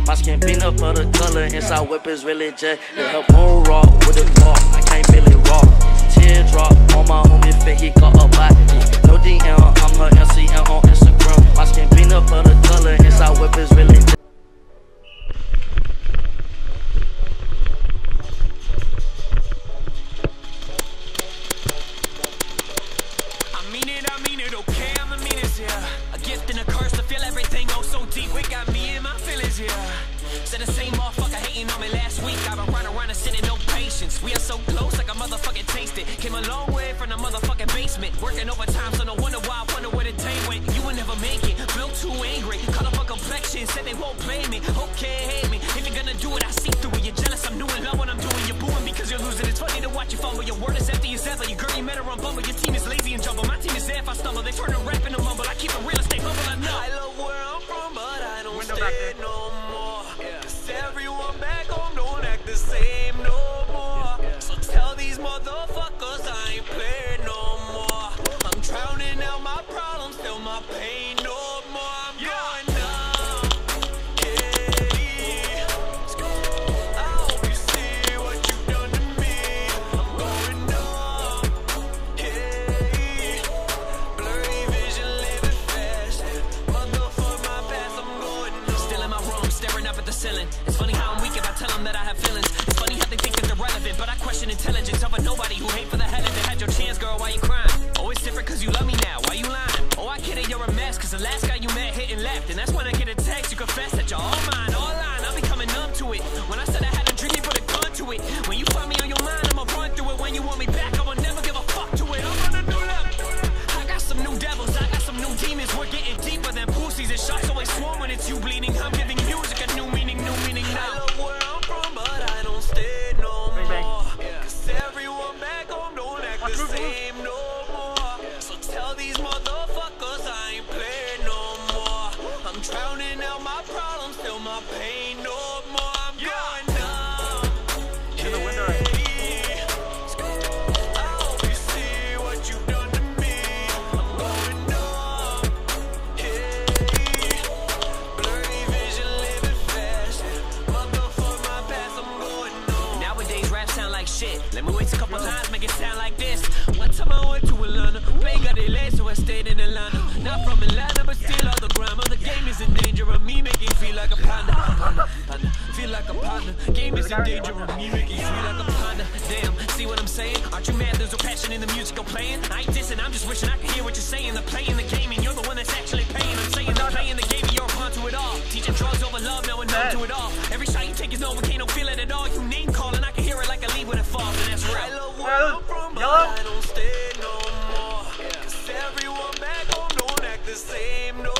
My skin peanut butter color, inside whip is really jet. It help moon raw with it raw, I can't feel it raw. Teardrop on my homie fit, he got a body. No DM, I'm her MCM on Instagram. My skin peanut butter color, inside whip is really jet. I mean it, okay, I'm a menace, yeah. A gift and a curse to feel everything oh so deep. Wick got me in my feelings, yeah. Said the same motherfucker hating on me last week. I've been running around and sitting, no patience. We are so close, like a motherfucking tasted. Came a long way from the motherfucking basement. Working overtime, so no wonder why I wonder where the day went. You will never make it, feel too angry. Caught up on complexion, said they won't blame me. Okay, hate me. If you're gonna do it, I see through it. You're jealous, I'm doing love when I'm doing. You're booing because you're losing. It's funny to watch you fumble. Your word is empty as ever. Your girl, you met her on Bumble. Your team is lazy and jumble. My team is there if I stumble. They turn to rap and a mumble. I keep it real and stay humble. I know. I love where I'm from, but I don't stay no more. Cause everyone back home don't act the same no more. So tell these motherfuckers I ain't playing no more. I'm drowning out my problems, feel my pain no more. I'm going numb. Yeah. I hope you see what you've done to me. I'm going numb. Yeah. Blurry vision, living fast. Motherfuck my past, I'm going numb. Still in my room, staring up at the ceiling. It's funny how I'm weak if I tell them that I have feelings. It's funny how they think that they're relevant, but I question intelligence of a nobody who hate for the hell of it. Had your chance, girl, why you crying? Oh, it's different cause you love me now, why you lying? Oh, I get it, you're a mess, cause the last guy you met hit and left. And that's when I get a text, you confess that you're all mine, all line. I'm becoming numb to it. When I said I had a dream, you put a gun to it. When you find me on your mind, I'ma run through it. When you want me back, I will never give a fuck to it. I'm gonna do that. I got some new devils, I got some new demons. We're getting deeper than pussies and shots always swarm when it's you bleeding. I'm giving music a new meaning now. I love where I'm from, but I don't stay no more. Cause everyone back home don't act the same no more. So tell these motherfuckers I ain't playing no more. I'm drowning out my problems, feel my pain no more. I'm going numb. In the window right. I hope you see what you've done to me. I'm going numb. Yeah. Blurry vision, living fast. Motherfuck my past, I'm going numb. Nowadays rap sound like shit. Let me wait a couple times, make it sound like this. One time I went to Atlanta, play got delayed, so I stayed in Atlanta. Not from Atlanta, but still on the grammar. The game is in danger of me making feel like a panda. Feel like a panda. Game is in danger of me making feel like a panda. Damn, see what I'm saying? Aren't you mad there's no passion in the music I'm playing? I ain't dissing, I'm just wishing I could hear what you're saying. They're playing the game and you're the one that's actually paying. I'm saying they're playing the game and you're a pawn to it all. Teaching drugs over love, now we're numb to it all. Every shot you take is no, we can't no feel it at all. You name calling, I can hear it like a leaf when it falls, and that's real. I love where I'm from, but I don't stay no more. Cause everyone back home don't act the same no